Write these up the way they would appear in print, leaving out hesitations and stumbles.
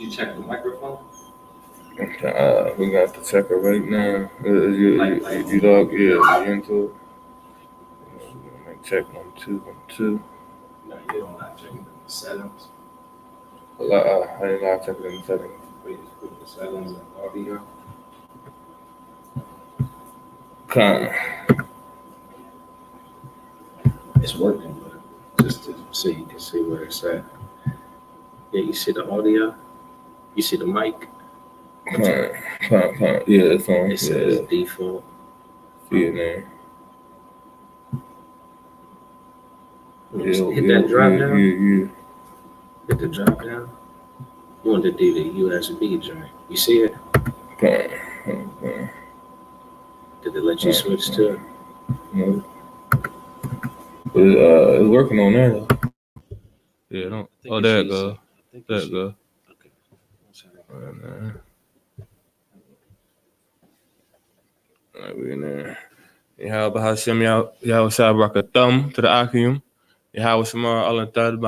You check the microphone? We got the checker right now. You dog, yeah, you into it? Check 1, 2, 1, 2. No, you don't not checking the settings. I ain't got check it in the settings. Wait, just put the settings and audio. It's working, but just so you can see where it's at. Yeah, you see the audio? You see the mic? Yeah, it's on. It says default. See it there. Hit that drop down. Yeah. Hit the drop down. You want to do the USB joint. You see it? Did it let you switch to it? No. But it's working on there though. Yeah, don't. Oh, there it go. There it go. Okay. Alright, we in there. Yahweh Hashem Yahweh Shai brought a thumb to the Akim. Yahweh Shemar Alan Thad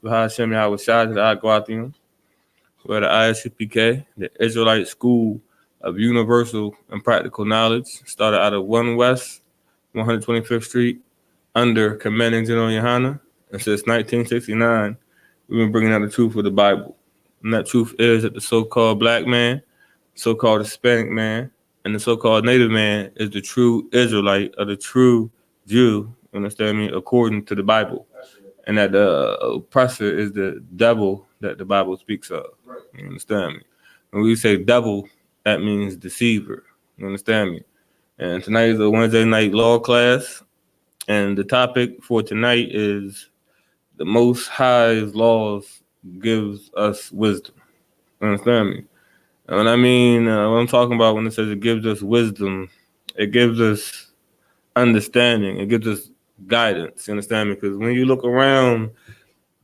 Hashem Yahweh Shai to the Akwatim. Where the ISCPK, the Israelite School of Universal and Practical Knowledge, started out of 1 West, 125th Street, under Commanding General Yohana. And since 1969, we've been bringing out the truth of the Bible. And that truth is that the so-called black man, so-called Hispanic man, and the so-called native man is the true Israelite or the true Jew, you understand me, according to the Bible. And that the oppressor is the devil that the Bible speaks of. You understand me? When we say devil, that means deceiver. You understand me? And tonight is a Wednesday night law class. And the topic for tonight is the Most High's laws gives us wisdom. You understand me? And what I mean, what I'm talking about when it says it gives us wisdom, it gives us understanding, it gives us guidance. You understand me? Because when you look around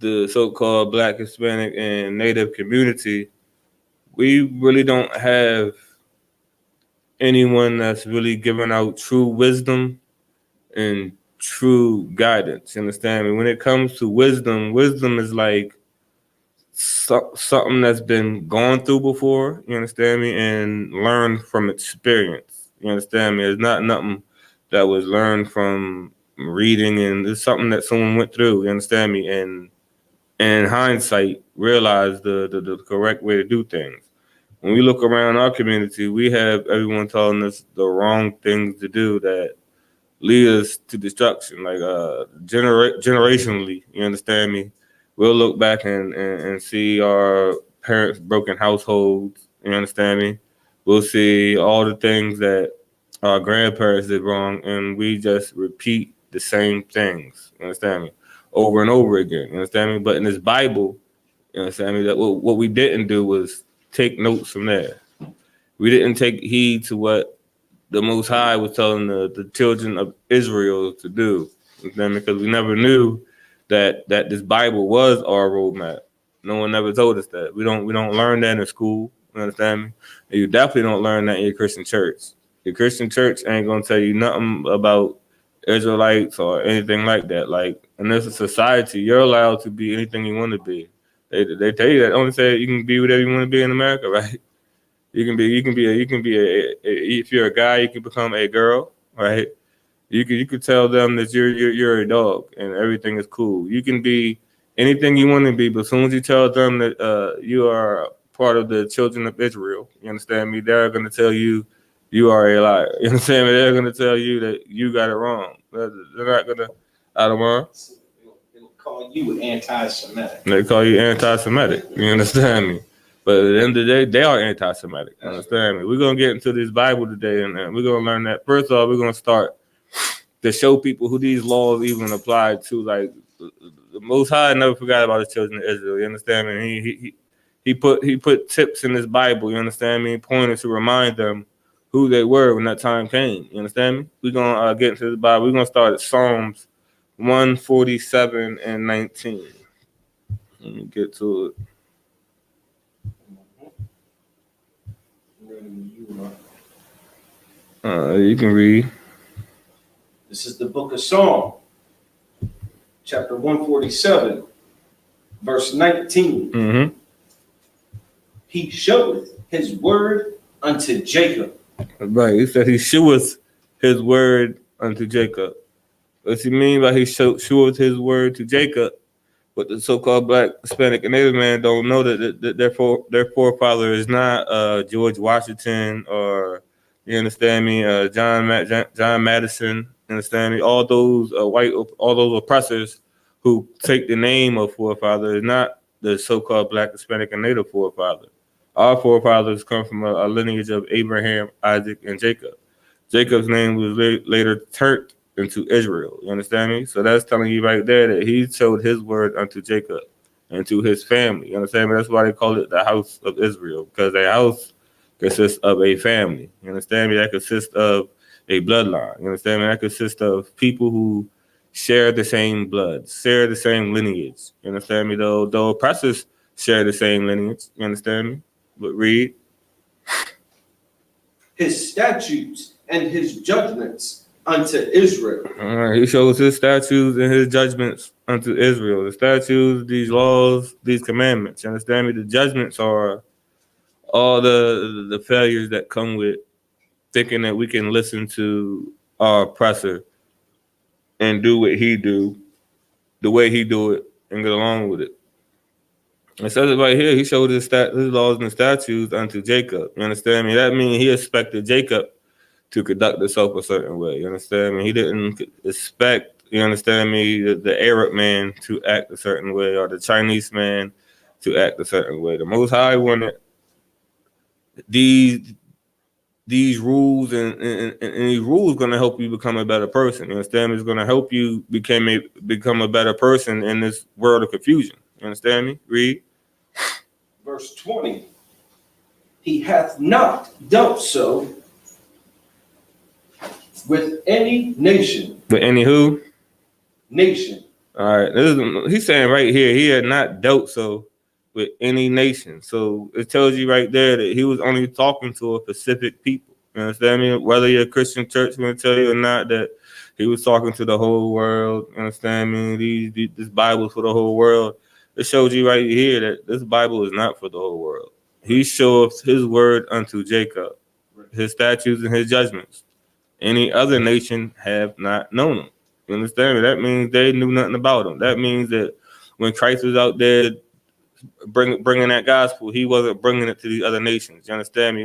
the so-called Black, Hispanic, and Native community, we really don't have anyone that's really giving out true wisdom and true guidance. You understand me? When it comes to wisdom is like something that's been gone through before, you understand me, and learned from experience. You understand me? It's not nothing that was learned from reading, and it's something that someone went through, you understand me, and in hindsight realized the correct way to do things. When we look around our community, we have everyone telling us the wrong things to do that lead us to destruction, like generationally, you understand me? We'll look back and see our parents' broken households, you understand me? We'll see all the things that our grandparents did wrong, and we just repeat the same things, you understand me? Over and over again, you understand me? But in this Bible, you understand me, that what we didn't do was take notes from there. We didn't take heed to what the Most High was telling the children of Israel to do, you understand me? Because we never knew that this Bible was our roadmap. No one ever told us that. We don't learn that in school, you understand me? And you definitely don't learn that in your Christian church. Your Christian church ain't gonna tell you nothing about Israelites or anything like that. Like, in this society, you're allowed to be anything you want to be. They tell you that. Only say you can be whatever you want to be in America, right? You can be if you're a guy, you can become a girl, right? You could tell them that you're a dog and everything is cool. You can be anything you want to be, but as soon as you tell them that you are part of the children of Israel, you understand me? They're gonna tell you are a liar. You understand me? They're gonna tell you that you got it wrong. They're not gonna out of mind. They'll call you anti-Semitic. They call you anti-Semitic. You understand me? But at the end of the day, they are anti-Semitic. Understand me? We're gonna get into this Bible today, and we're gonna learn that. First off, we're gonna start to show people who these laws even apply to. Like, the Most High never forgot about the children of Israel. You understand me? He put tips in this Bible. You understand me? Pointed to remind them who they were when that time came. You understand me? We're gonna get into the Bible. We're gonna start at Psalms 147 and 19. Let me get to it. You can read. This is the book of Psalm, chapter 147, verse 19. Mm-hmm. he showeth his word unto Jacob. Right. He said he sheweth his word unto Jacob. What's he mean by he sheweth his word to Jacob? But the so-called Black, Hispanic, and Native man don't know that their forefather is not George Washington or, you understand me, John Madison. You understand me? All those all those oppressors who take the name of forefather is not the so-called Black, Hispanic, and Native forefather. Our forefathers come from a lineage of Abraham, Isaac, and Jacob. Jacob's name was later turned into Israel. You understand me? So that's telling you right there that he showed his word unto Jacob and to his family. You understand me? That's why they call it the house of Israel, because a house consists of a family. You understand me? That consists of a bloodline. You understand me? That consists of people who share the same blood, share the same lineage. You understand me? Though oppressors share the same lineage. You understand me? But read. His statutes and his judgments unto Israel. All right, he shows his statutes and his judgments unto Israel. The statutes, these laws, these commandments. You understand me? The judgments are all the failures that come with thinking that we can listen to our oppressor and do what he do, the way he do it, and get along with it. It says it right here. He showed his laws and statutes unto Jacob. You understand me? That means he expected Jacob to conduct himself a certain way. You understand me? He didn't expect, you understand me, the Arab man to act a certain way or the Chinese man to act a certain way. The Most High wanted these rules and these rules going to help you become a better person. You understand me? It's going to help you become a better person in this world of confusion. You understand me? Read. Verse 20. He hath not dealt so with any nation. But any who? Nation. All right. He's saying right here, he had not dealt so with any nation. So it tells you right there that he was only talking to a specific people. You understand me? Whether you're a Christian church going to tell you or not, that he was talking to the whole world. You understand me? This Bible is for the whole world. It shows you right here that this Bible is not for the whole world. He shows his word unto Jacob, his statutes and his judgments. Any other nation have not known him. You understand me? That means they knew nothing about him. That means that when Christ was out there bringing that gospel, he wasn't bringing it to the other nations. You understand me?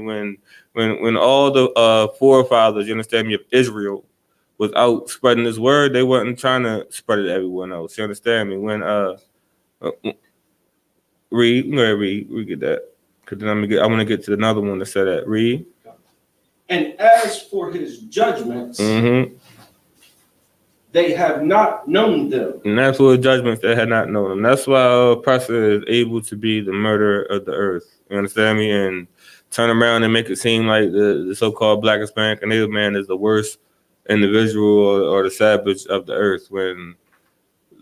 When all the forefathers, you understand me, of Israel was out spreading this word, they wasn't trying to spread it to everyone else. You understand me? When read get that, because then I want to get to another one that said that. Read. And as for his judgments, they have not known them. And that's for judgments they had not known them. That's why oppressor is able to be the murderer of the earth. You understand me? And turn around and make it seem like the so-called Black, Hispanic, and Native man is the worst individual or the savage of the earth. When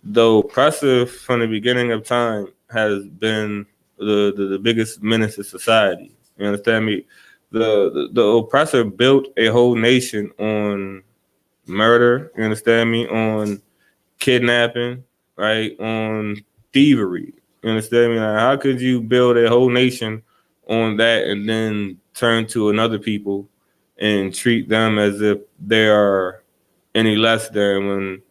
the oppressor from the beginning of time has been the biggest menace to society. You understand me? The oppressor built a whole nation on murder, you understand me, on kidnapping, right, on thievery. You understand me? Like, how could you build a whole nation on that and then turn to another people and treat them as if they are any less than, when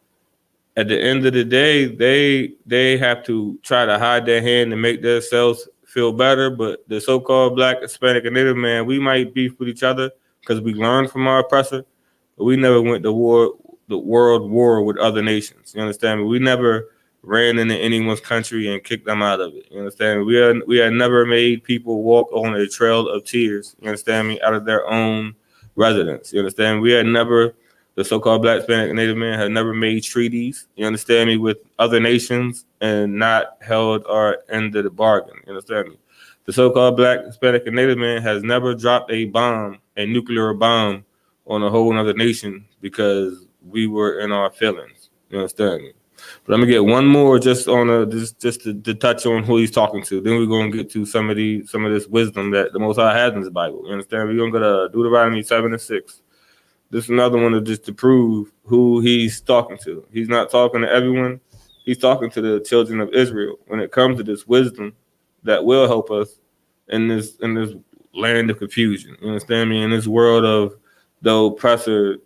at the end of the day they have to try to hide their hand and make themselves feel better? But the so-called Black, Hispanic, and Native man, we might beef with each other because we learned from our oppressor. But we never went to the world war with other nations. You understand me? We never ran into anyone's country and kicked them out of it. You understand me? We had never made people walk on a trail of tears, you understand me, out of their own residence. You understand me? We had never, the so-called Black, Hispanic, and Native man had never made treaties, you understand me, with other nations and not held our end of the bargain. You understand me? The so-called Black, Hispanic, and Native man has never dropped a nuclear bomb, on a whole other nation because we were in our feelings. You understand me? But let me get one more just on just to touch on who he's talking to. Then we're gonna get to some of this wisdom that the Most High has in His Bible. You understand? We're gonna go to Deuteronomy 7:6. This is another one to prove who he's talking to. He's not talking to everyone. He's talking to the children of Israel when it comes to this wisdom that will help us in this land of confusion. You understand me? In this world of the oppressor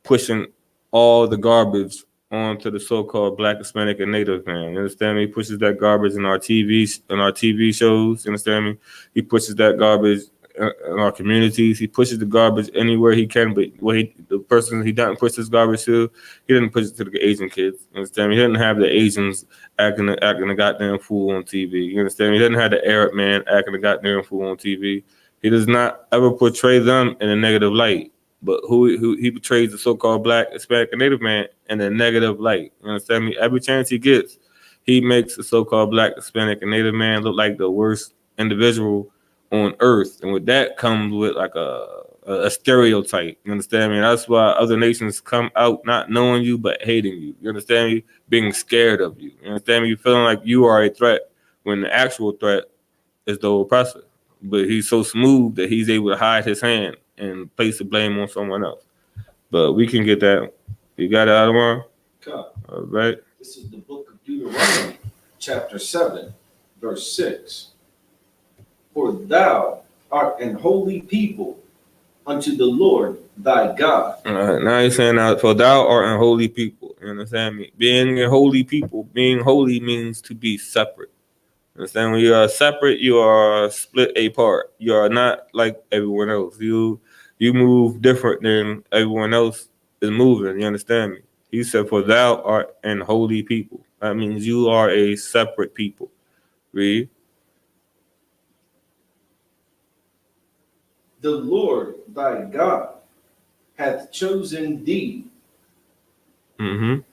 pushing all the garbage onto the so-called Black, Hispanic, and Native man. You understand me? He pushes that garbage in our TV shows. You understand me? He pushes that garbage in our communities. He pushes the garbage anywhere he can. But the person he doesn't push this garbage to, he didn't push it to the Asian kids. You understand me? He didn't have the Asians acting a goddamn fool on TV. You understand me? He didn't have the Arab man acting a goddamn fool on TV. He does not ever portray them in a negative light. But who he portrays the so-called Black, Hispanic, and Native man in a negative light. You understand me? Every chance he gets, he makes the so-called Black, Hispanic, and Native man look like the worst individual on earth. And with that comes with like a stereotype. You understand me? That's why other nations come out not knowing you but hating you. You understand me? Being scared of you. You understand me? You feeling like you are a threat when the actual threat is the oppressor. But he's so smooth that he's able to hide his hand and place the blame on someone else. But we can get that. You got it, Adamar? God. All right. This is the book of Deuteronomy, chapter 7, verse 6. For thou art an holy people unto the Lord thy God. All right. Now he's saying, for thou art a holy people. You understand me? Being a holy people, being holy means to be separate. Understand? When you are separate, you are split apart. You are not like everyone else. You move different than everyone else is moving. You understand me? He said, for thou art an holy people. That means you are a separate people. Read. The Lord thy God hath chosen thee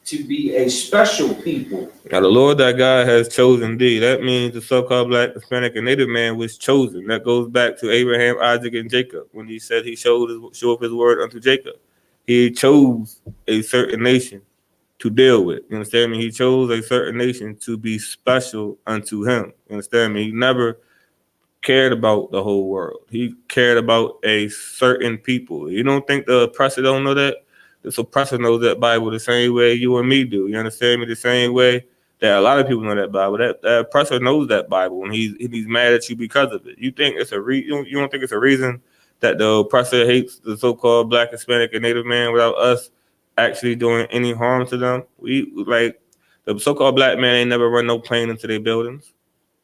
to be a special people. Now the Lord thy God has chosen thee. That means the so-called Black, Hispanic, and Native man was chosen. That goes back to Abraham, Isaac, and Jacob when he said he show up his word unto Jacob. He chose a certain nation to deal with. You understand me? He chose a certain nation to be special unto him. You understand me? He never cared about the whole world. He cared about a certain people. You don't think the oppressor don't know that? This oppressor knows that Bible the same way you and me do. You understand me? The same way that a lot of people know that Bible. That oppressor knows that Bible, and he's mad at you because of it. You think it's you don't think it's a reason that the oppressor hates the so-called Black, Hispanic, and Native man without us actually doing any harm to them? We like the so-called Black man ain't never run no plane into their buildings,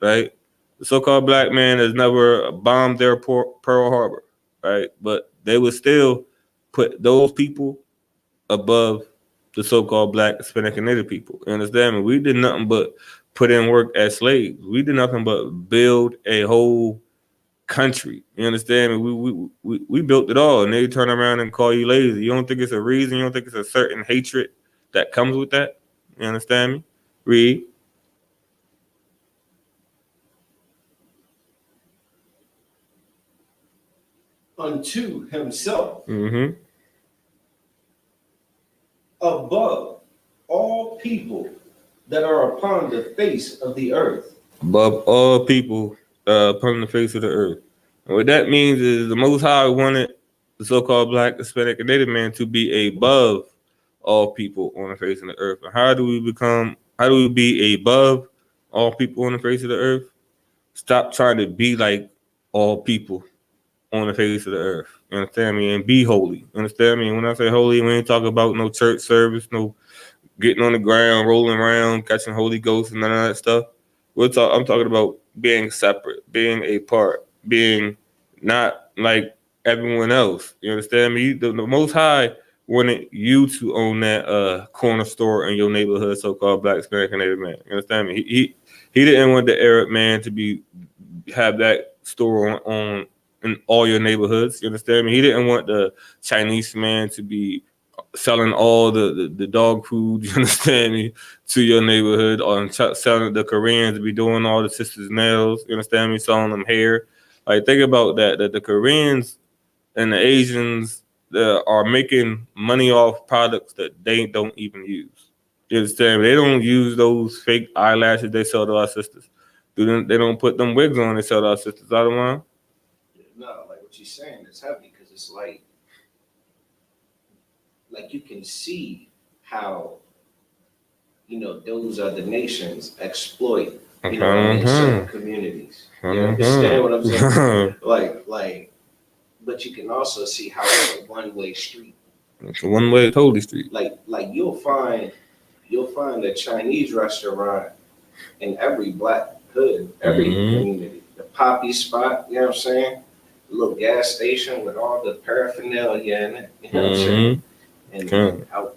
right? The so-called Black man has never bombed their Pearl Harbor, right? But they would still put those people above the so-called Black, Hispanic, and Native people. You understand me? We did nothing but put in work as slaves. We did nothing but build a whole country. You understand me? We built it all, and they turn around and call you lazy. You don't think it's a reason? You don't think it's a certain hatred that comes with that? You understand me? Read. Unto himself Mm-hmm. above all people that are upon the face of the earth. Above all people upon the face of the earth. And what that means is the Most High wanted the so-called Black, Hispanic, and Native man to be above all people on the face of the earth. And how do we be above all people on the face of the earth? Stop trying to be like all people on the face of the earth. You understand me? And be holy. You understand me? And when I say holy, we ain't talking about no church service, no getting on the ground, rolling around, catching Holy Ghost, and none of that stuff. I'm talking about being separate, being a part, being not like everyone else. You understand me? The Most High wanted you to own that corner store in your neighborhood, so-called Black, Hispanic, and Native man. You understand me? He didn't want the Arab man to have that store on in all your neighborhoods. You understand me? He didn't want the Chinese man to be selling all the dog food, you understand me, to your neighborhood, or selling the Koreans to be doing all the sisters' nails, you understand me, selling them hair. Like, think about that the Koreans and the Asians are making money off products that they don't even use. You understand me? They don't use those fake eyelashes they sell to our sisters. They don't put them wigs on they sell to our sisters. I don't want. No, like what you're saying is heavy because it's like you can see how, those other nations exploit, in certain communities. You understand what I'm saying? Like, but you can also see how it's a one-way street. It's a one-way totally street. Like you'll find a Chinese restaurant in every black hood, every community. The Poppy spot, you know what I'm saying? A little gas station with all the paraphernalia in it, you know what I'm saying? And out,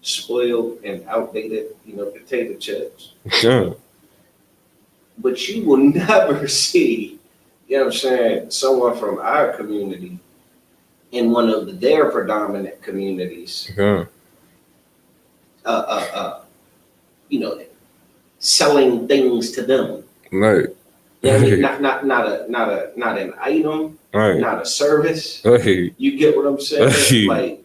spoiled and outdated, potato chips. But you will never see, you know what I'm saying, someone from our community in one of their predominant communities, selling things to them. Right. You know what I mean? Not an item, Right. not a service. Right. You get what I'm saying? Right. Like,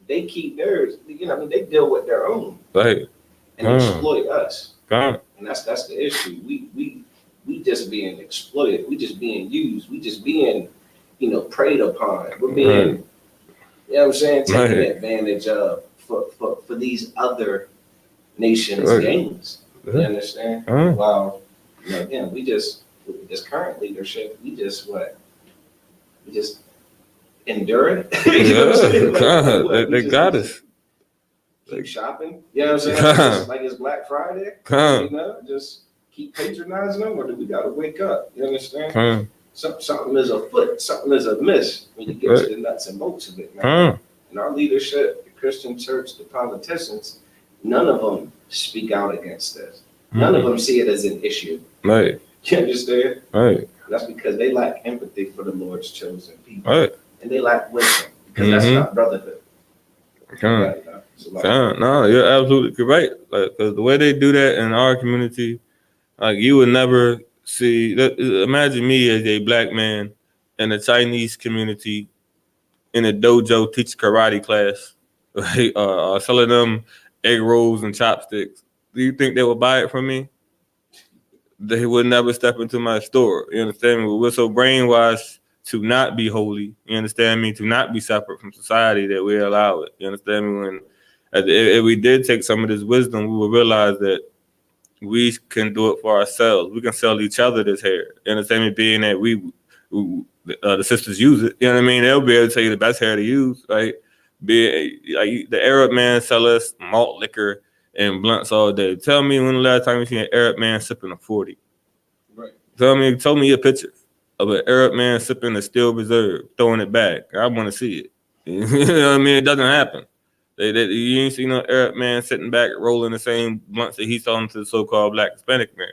they keep theirs, they deal with their own. Right. And exploit us. God. And that's the issue. We just being exploited. We just being used. We just being, preyed upon. We're being, you know what I'm saying, taken advantage of for these other nations' gains. You understand? Well, again, we just, with this current leadership, we just endure it. You know what I'm saying? They got us. Keep shopping. You know what I'm saying? Like it's Black Friday. Just keep patronizing them, or do we got to wake up? You understand? Something is afoot. Something is amiss when you get to the nuts and bolts of it, man. And our leadership, the Christian church, the politicians, none of them speak out against this. None of them see it as an issue. Right. You understand? Right. That's because they lack empathy for the Lord's chosen people. Right. And they lack wisdom, because that's not brotherhood. No, you're absolutely correct. Like, because the way they do that in our community, like, you would never see. Imagine me as a black man in a Chinese community in a dojo teaching karate class, right? Selling them egg rolls and chopsticks. Do you think they would buy it from me? They would never step into my store. You understand me? We're so brainwashed to not be holy. You understand me? To not be separate from society that we allow it. You understand me? When if we did take some of this wisdom, we would realize that we can do it for ourselves. We can sell each other this hair. You understand me? Being that the sisters use it. You know what I mean? They'll be able to tell you the best hair to use, right? Like the Arab man sell us malt liquor and blunts all day. Tell me when the last time you seen an Arab man sipping a 40. Right. Tell me a picture of an Arab man sipping a Steel Reserve, throwing it back. I want to see it. You know what I mean? It doesn't happen. You ain't see no Arab man sitting back rolling the same blunts that he's selling to the so-called black Hispanic man.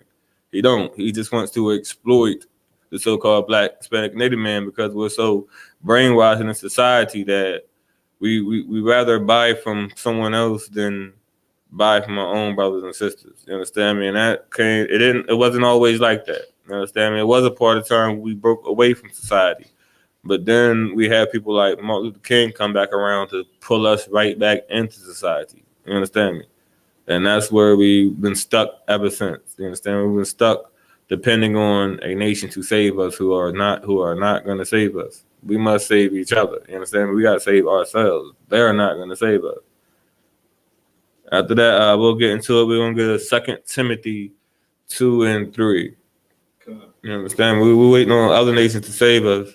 He don't. He just wants to exploit the so-called black Hispanic Native man because we're so brainwashed in a society that we rather buy from someone else than buy from our own brothers and sisters. You understand me? And it wasn't always like that. You understand me? It was a part of the time we broke away from society. But then we had people like Martin Luther King come back around to pull us right back into society. You understand me? And that's where we've been stuck ever since. You understand? We've been stuck depending on a nation to save us who are not going to save us. We must save each other. You understand? We got to save ourselves. They're not going to save us. After that, we'll get into it. We're going to get 2 Timothy 2 and 3. You understand? We're waiting on other nations to save us.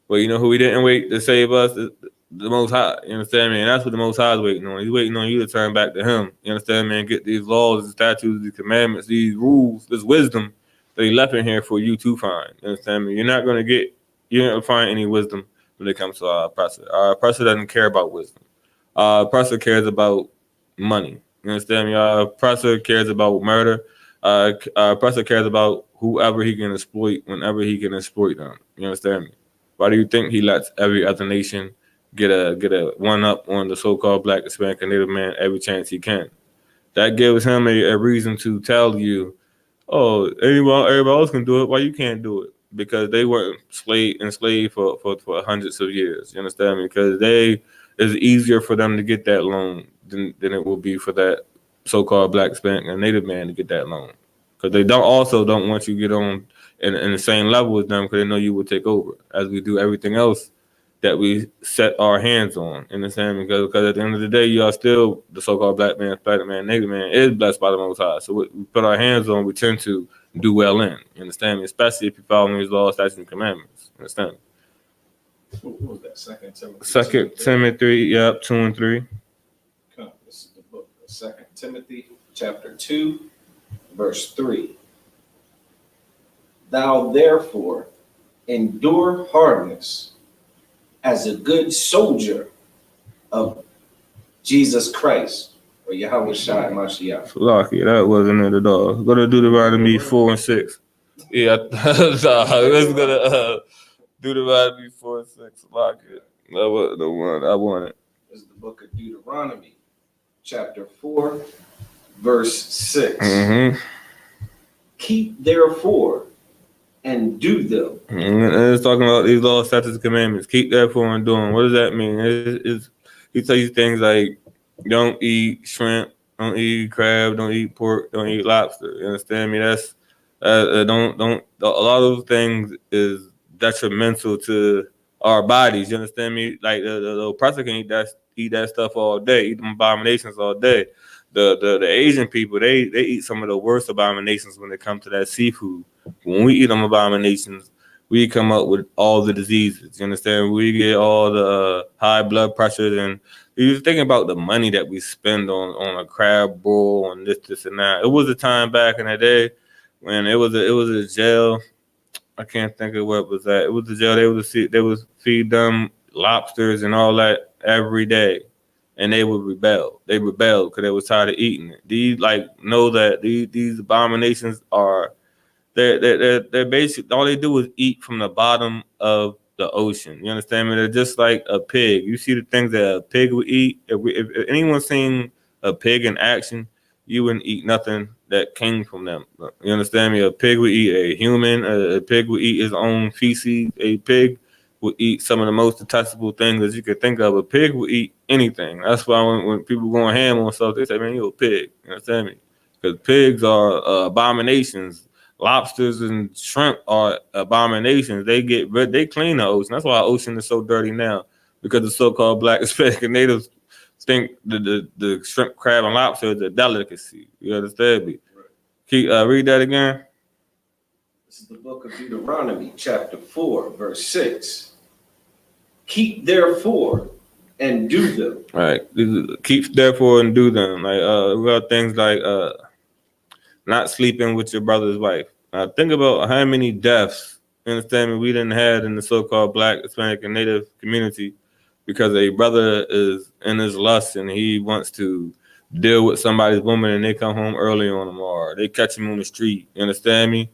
But you know who we didn't wait to save us? The Most High. You understand me? And that's what the Most High is waiting on. He's waiting on you to turn back to him. You understand me? And get these laws, these statutes, these commandments, these rules, this wisdom that he left in here for you to find. You understand me? You're not going to find any wisdom when it comes to our oppressor. Our oppressor doesn't care about wisdom. Our oppressor cares about money. You understand me? Our oppressor cares about murder. Our oppressor cares about whoever he can exploit whenever he can exploit them. You understand me? Why do you think he lets every other nation get a one up on the so-called black, Hispanic, and Native man every chance he can? That gives him a reason to tell you, oh, everybody else can do it. Why you can't do it? Because they weren't enslaved for hundreds of years. You understand me? Because it's easier for them to get that loan than it will be for that so-called black, Hispanic, and Native man to get that loan. Because they don't want you to get on in the same level as them, because they know you will take over, as we do everything else that we set our hands on. You understand me? Because at the end of the day, you are still the so-called black man, Hispanic man, Native man is blessed by the Most High. So what we put our hands on, we tend to do well in. You understand me? Especially if you're following his laws, statutes, and commandments. You understand me? What was that? 2 Timothy. 2 Timothy, 2 and 3. Come, this is the book of 2 Timothy, chapter 2, verse 3. Thou therefore endure hardness as a good soldier of Jesus Christ, or Yahweh Shai Mashiach. Lucky, that wasn't it at all. Go to Deuteronomy 4 and 6. Yeah, let's go to Deuteronomy 4 and 6. Lock it. That was the one I wanted. This is the book of Deuteronomy, chapter 4, verse 6. Mm-hmm. Keep therefore and do them. And it's talking about these laws, statutes, and commandments. Keep therefore and doing. What does that mean? He tells you things like don't eat shrimp, don't eat crab, don't eat pork, don't eat lobster. You understand me? That's don't. A lot of those things is detrimental to our bodies. You understand me? Like the oppressor can eat that stuff all day, eat them abominations all day. The Asian people, they eat some of the worst abominations when it comes to that seafood. When we eat them abominations, we come up with all the diseases. You understand? We get all the high blood pressures, and you thinking about the money that we spend on a crab boil, on this and that. It was a time back in the day when it was a jail. I can't think of what was that. It was a jail. They would feed them lobsters and all that every day. And they would rebel. They rebelled because they was tired of eating it. These know that these abominations are they're basic. All they do is eat from the bottom of the ocean. You understand me? They're just like a pig. You see the things that a pig would eat. If anyone's seen a pig in action, you wouldn't eat nothing that came from them. You understand me? A pig would eat a human. A pig would eat his own feces. A pig would eat some of the most detestable things that you could think of. A pig would eat anything. That's why when people going ham on stuff, they say, man, you're a pig. You understand me? Because pigs are abominations. Lobsters and shrimp are abominations. They clean the ocean. That's why the ocean is so dirty now, because the so-called Black Hispanic and natives think the shrimp, crab, and lobster is a delicacy. You understand me? Right. Keep read that again. This is the book of Deuteronomy, chapter 4, verse 6. Keep therefore and do them. All right. Keep therefore and do them. Like we got things like not sleeping with your brother's wife. Think about how many deaths, you understand me, we didn't have in the so-called Black, Hispanic, and Native community because a brother is in his lust and he wants to deal with somebody's woman and they come home early on him, or they catch him on the street. You understand me?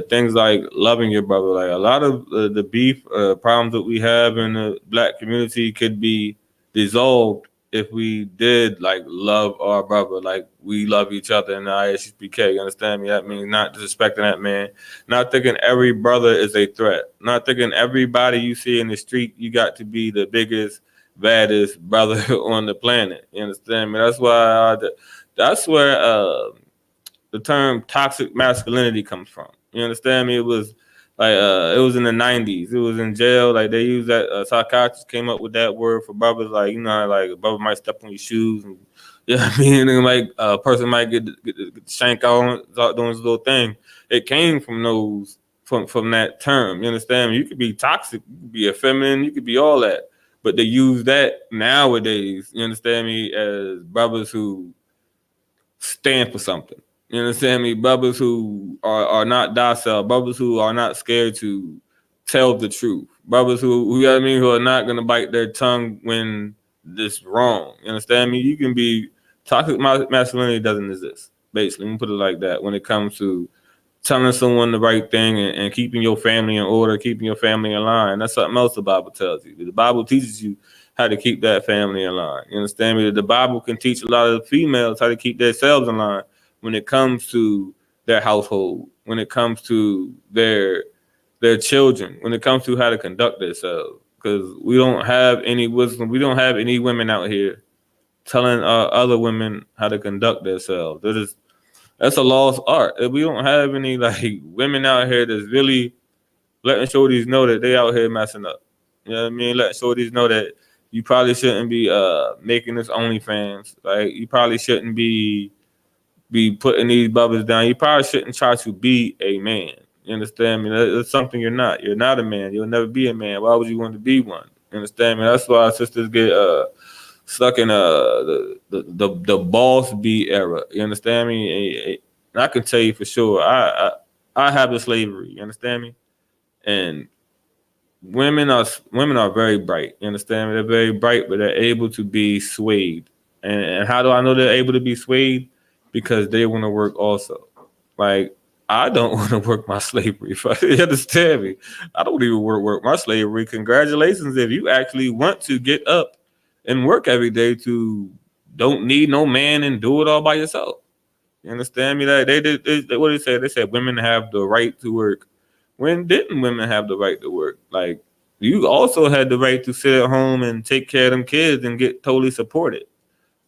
Things like loving your brother. Like a lot of the beef problems that we have in the Black community could be dissolved if we did like love our brother like we love each other in the ISUPK. You understand me? That means not disrespecting that man, not thinking every brother is a threat, not thinking everybody you see in the street you got to be the biggest, baddest brother on the planet. You understand me? That's why that's where the term toxic masculinity comes from. You understand me? It was like it was in the 90s. It was in jail. Like they used that psychiatrists came up with that word for brothers. Like, you know how like a brother might step on your shoes and I mean, and like a person might get shank on doing this little thing. It came from those from that term. You understand me? You could be toxic, you could be effeminate, you could be all that. But they use that nowadays, you understand me, as brothers who stand for something. You understand me? Brothers who are not docile, brothers who are not scared to tell the truth, brothers who you know what I mean, who are not gonna bite their tongue when this wrong. You understand me? You can be toxic masculinity doesn't exist. Basically, let me put it like that. When it comes to telling someone the right thing and keeping your family in order, keeping your family in line, that's something else the Bible tells you. The Bible teaches you how to keep that family in line. You understand me? The Bible can teach a lot of the females how to keep themselves in line when it comes to their household, when it comes to their children, when it comes to how to conduct themselves. Because we don't have any wisdom. We don't have any women out here telling other women how to conduct themselves. That's a lost art. If we don't have any like women out here that's really letting shorties know that they out here messing up. You know what I mean? Letting shorties know that you probably shouldn't be making this OnlyFans. Like you probably shouldn't be be putting these brothers down. You probably shouldn't try to be a man. You understand me? That's something you're not. You're not a man. You'll never be a man. Why would you want to be one? You understand me? That's why sisters get stuck in the boss B era. You understand me? And I can tell you for sure, I have the slavery. You understand me? And women are very bright. You understand me? They're very bright, but they're able to be swayed. And how do I know they're able to be swayed? Because they want to work also. Like, I don't want to work my slavery. You understand me? I don't even work my slavery. Congratulations if you actually want to get up and work every day to don't need no man and do it all by yourself. You understand me? That they what they said? They said women have the right to work. When didn't women have the right to work? Like, you also had the right to sit at home and take care of them kids and get totally supported.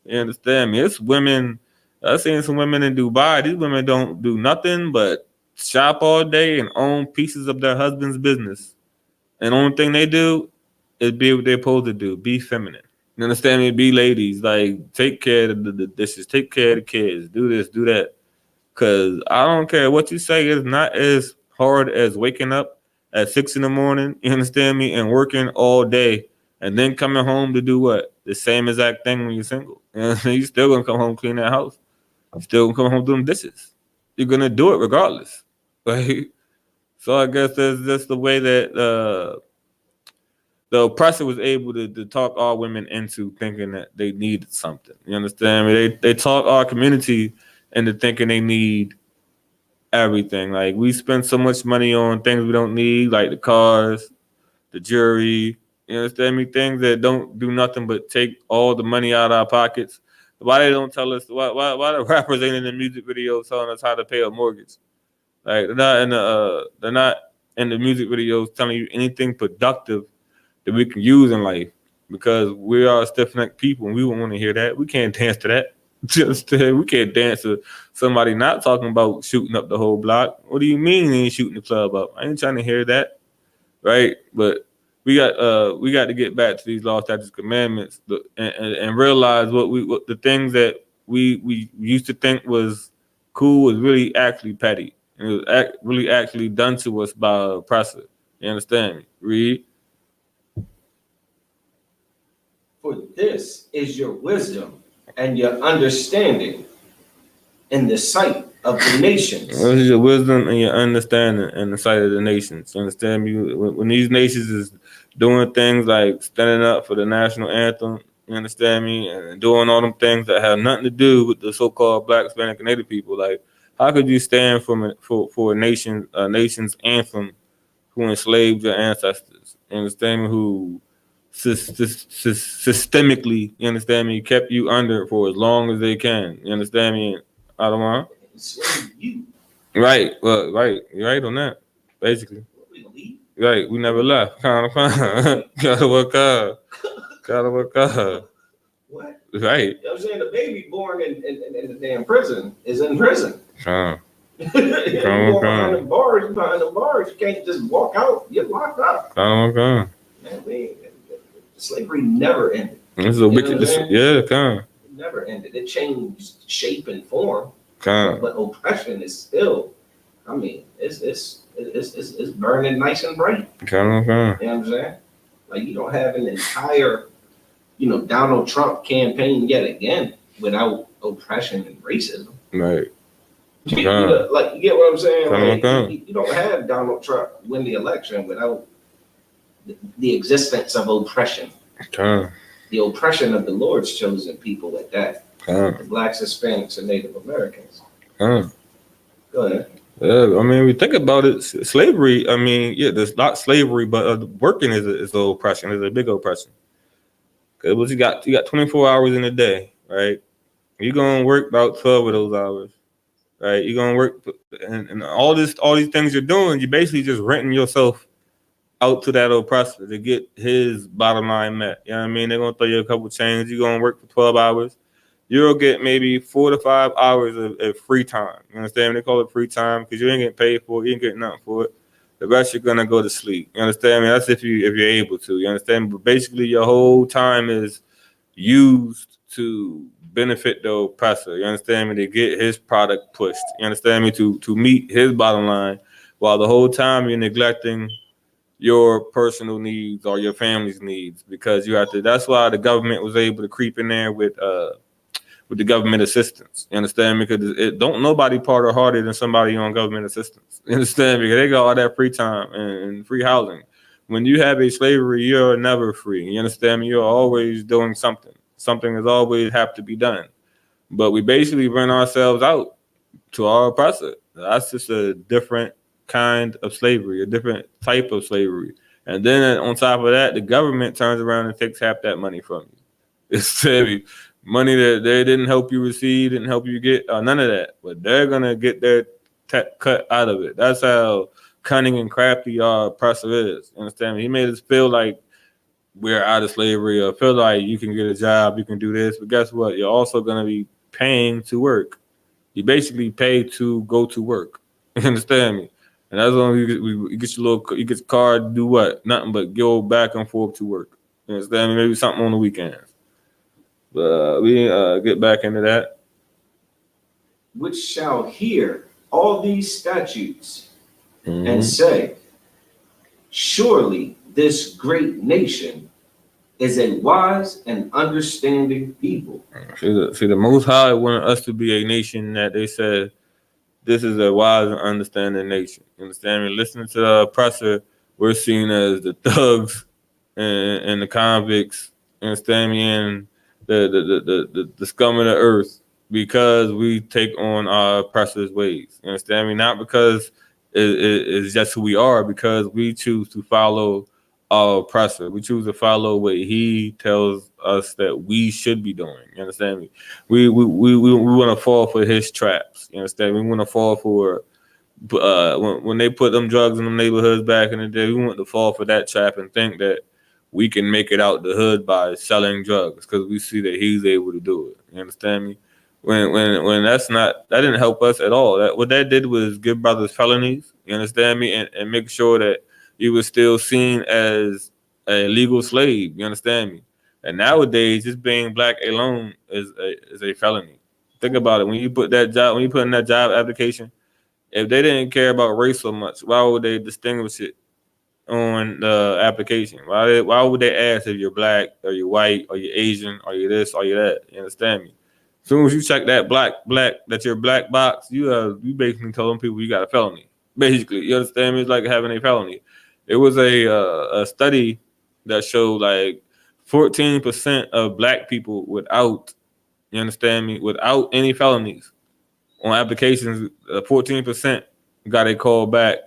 You understand me? It's women. I've seen some women in Dubai. These women don't do nothing but shop all day and own pieces of their husband's business. And the only thing they do is be what they're supposed to do. Be feminine. You understand me? Be ladies. Like, take care of the dishes. Take care of the kids. Do this, do that. Because I don't care what you say. It's not as hard as waking up at 6 a.m. You understand me? And working all day. And then coming home to do what? The same exact thing when you're single. You know, you're still going to come home clean that house. You're still going to come home doing dishes. You're going to do it regardless. Right? So I guess that's just the way that the oppressor was able to talk our women into thinking that they needed something. You understand me? They talk our community into thinking they need everything. Like, we spend so much money on things we don't need, like the cars, the jewelry. You understand me? Things that don't do nothing but take all the money out of our pockets. Why they don't tell us? Why the rappers ain't in the music videos telling us how to pay a mortgage? Like, they're not in the music videos telling you anything productive that we can use in life, because we are stiff-necked people and we won't want to hear that. We can't dance to that. We can't dance to somebody not talking about shooting up the whole block. What do you mean you ain't shooting the club up? I ain't trying to hear that, right? But we got to get back to these law, statutes, commandments, and realize what the things that we used to think was cool was really actually petty. It was really actually done to us by an oppressor. You understand me? Read. For this is your wisdom and your understanding in the sight of the nations. This is your wisdom and your understanding in the sight of the nations. You understand me? When these nations is doing things like standing up for the national anthem, you understand me, and doing all them things that have nothing to do with the so-called Black, Hispanic, and Native people, like, how could you stand for a nation's anthem who enslaved your ancestors? You understand me? Who systemically, you understand me, kept you under for as long as they can. You understand me? I don't want. You. Right. Well, right. You're right on that. Basically. Right. We never left. Gotta work hard. Gotta work hard. What? Right. You know what I'm saying? The baby born in the damn prison is in prison. Behind the bars, you can't just walk out. You're locked up. Man, slavery never ended. This is a wicked. It never ended. It changed shape and form. But oppression is still. I mean, it's burning nice and bright. You know what I'm saying? Like, you don't have an entire, Donald Trump campaign yet again without oppression and racism. Right. You get what I'm saying? Like, you don't have Donald Trump win the election without the existence of oppression. The oppression of the Lord's chosen people at that. The Blacks, Hispanics, and Native Americans. Go ahead. Yeah, I mean, we think about it. Slavery. I mean, there's not slavery, but working is an oppression. It's a big oppression. Because you got 24 hours in a day, right? You're gonna work about 12 of those hours, right? You're gonna work, and all these things you're doing, you're basically just renting yourself out to that oppressor to get his bottom line met. You know what I mean? They're gonna throw you a couple chains. You're gonna work for 12 hours. You'll get maybe 4 to 5 hours of free time. You understand? They call it free time because you ain't getting paid for it. You ain't getting nothing for it. The rest you're gonna go to sleep. You understand me? That's if you're able to. You understand? But basically, your whole time is used to benefit the oppressor. You understand me? To get his product pushed. You understand me? To meet his bottom line, while the whole time you're neglecting your personal needs or your family's needs, because you have to. That's why the government was able to creep in there with the government assistance. You understand me? Because it don't nobody part harder than somebody on government assistance. You understand me? Because they got all that free time and free housing. When you have a slavery, you're never free. You understand me? You're always doing something. Something is always have to be done. But we basically run ourselves out to our oppressor. That's just a different kind of slavery, a different type of slavery. And then on top of that, the government turns around and takes half that money from you. It's heavy. Money that they didn't help you receive, didn't help you get, none of that. But they're going to get their cut out of it. That's how cunning and crafty our oppressor is. You understand me? He made us feel like we're out of slavery, or feel like you can get a job, you can do this. But guess what? You're also going to be paying to work. You basically pay to go to work. You understand me? And that's when you get you get your card, do what? Nothing but go back and forth to work. You understand me? Maybe something on the weekends. But we get back into that. Which shall hear all these statutes and say, surely this great nation is a wise and understanding people. See, the Most High wanted us to be a nation that they said, this is a wise and understanding nation. You understand me? Listening to the oppressor, we're seen as the thugs and the convicts. You understand me? And the scum of the earth, because we take on our oppressor's ways. You understand me? Not because it's just who we are, because we choose to follow our oppressor. We choose to follow what he tells us that we should be doing. You understand me? We want to fall for his traps. You understand? We want to fall for when they put them drugs in the neighborhoods back in the day. We want to fall for that trap and think that we can make it out the hood by selling drugs, because we see that he's able to do it. You understand me? When that didn't help us at all. What that did was give brothers felonies. You understand me? And make sure that you were still seen as a legal slave. You understand me? And nowadays, just being black alone is a felony. Think about it. When you put in that job application, if they didn't care about race so much, why would they distinguish it on the application? Why would they ask if you're black or you're white or you're Asian or you're this or you're that? You understand me? As soon as you check that black, that's your black box, you basically told them people you got a felony. Basically, you understand me? It's like having a felony. It was a study that showed like 14% of black people without, you understand me, without any felonies on applications, 14% got a call back,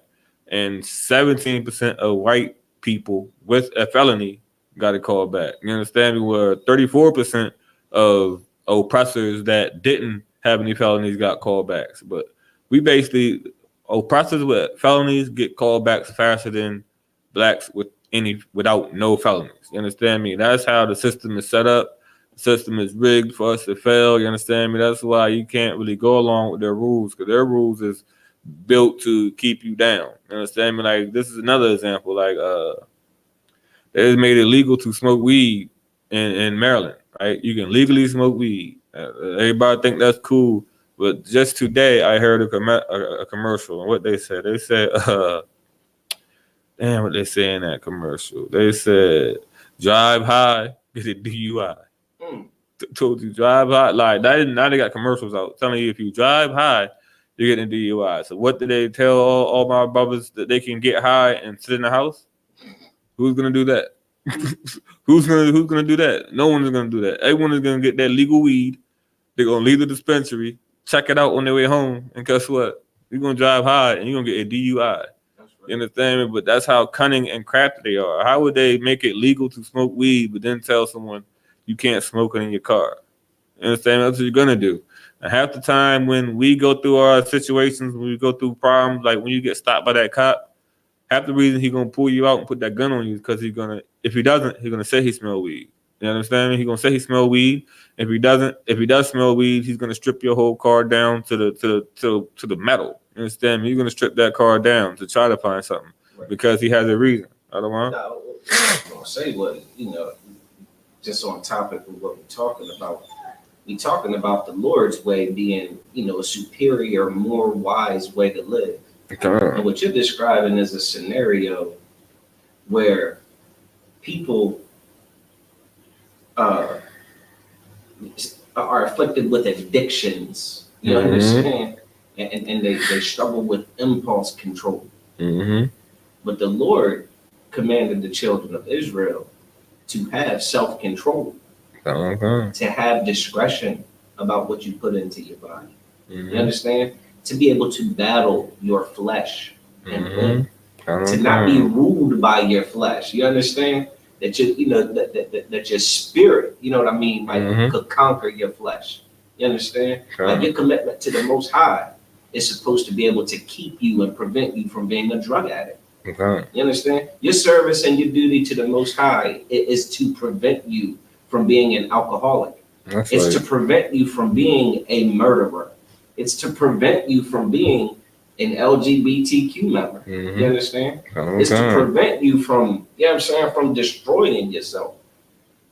and 17% of white people with a felony got a call back. You understand me? Where 34% of oppressors that didn't have any felonies got callbacks. But we basically, oppressors with felonies get callbacks faster than blacks without no felonies. You understand me? That's how the system is set up. The system is rigged for us to fail. You understand me? That's why you can't really go along with their rules, because their rules is built to keep you down. You understand me? Like, this is another example. Like, they made it legal to smoke weed in Maryland, right? You can legally smoke weed. Everybody think that's cool, but just today I heard a commercial, and what they said, damn, what they say in that commercial? They said, drive high, get a DUI. Told you, drive high. Like, now they got commercials out telling you if you drive high, you're getting a DUI. So what did they tell all my brothers, that they can get high and sit in the house? Who's gonna do that? Who's gonna do that? No one is gonna do that. Everyone is gonna get that legal weed. They're gonna leave the dispensary, check it out on their way home, and guess what? You're gonna drive high and you're gonna get a DUI. You understand me? But that's how cunning and crafty they are. How would they make it legal to smoke weed, but then tell someone you can't smoke it in your car? You understand? That's what you're gonna do. And half the time when we go through our situations, when we go through problems, like when you get stopped by that cop, half the reason he's gonna pull you out and put that gun on you is because if he doesn't, he's gonna say he smell weed. You understand me? He's gonna say he smell weed. If he does smell weed, he's gonna strip your whole car down to the metal. You understand me? He's gonna strip that car down to try to find something, because he has a reason. I don't want. I was gonna say what just on topic of what we're talking about. We talking about the Lord's way being, a superior, more wise way to live. And what you're describing is a scenario where people are afflicted with addictions. You understand? And they struggle with impulse control. But the Lord commanded the children of Israel to have self-control, to have discretion about what you put into your body. You understand? To be able to battle your flesh and win. To not be ruled by your flesh. You understand? That that your spirit, could conquer your flesh. You understand? Like your commitment to the Most High is supposed to be able to keep you and prevent you from being a drug addict. You understand? Your service and your duty to the Most High is to prevent you from being an alcoholic. It's to prevent you from being a murderer. It's to prevent you from being an LGBTQ member. You understand? It's to prevent you from, from destroying yourself.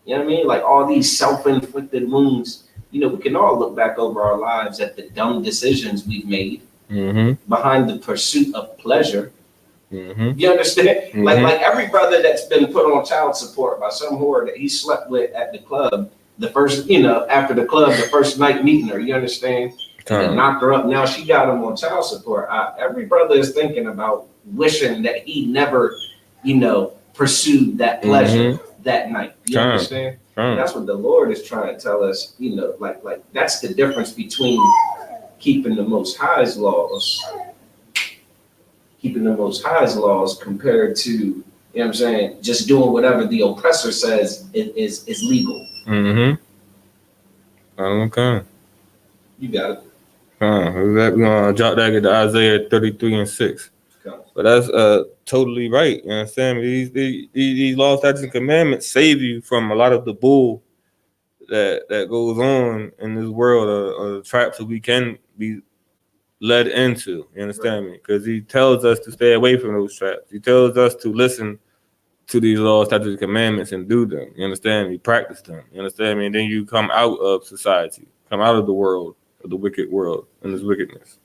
You know what I mean? Like all these self-inflicted wounds. We can all look back over our lives at the dumb decisions we've made behind the pursuit of pleasure. You understand? Like every brother that's been put on child support by some whore that he slept with at the club, the first, after the club, the first night meeting her, you understand? And knocked her up. Now she got him on child support. Every brother is thinking about wishing that he never, pursued that pleasure that night. You understand? That's what the Lord is trying to tell us. Like that's the difference between keeping the Most High's laws, compared to, just doing whatever the oppressor says is legal. Okay. You got it. We're gonna jump back into Isaiah 33:6. But that's totally right. You understand? These laws, statutes, and commandments save you from a lot of the bull that goes on in this world, or the traps that we can be led into. You understand me? Because he tells us to stay away from those traps. He tells us to listen to these laws, statutes, and commandments and do them. You understand me? Practice them. You understand me? And then you come out of society, come out of the world, of the wicked world and its wickedness.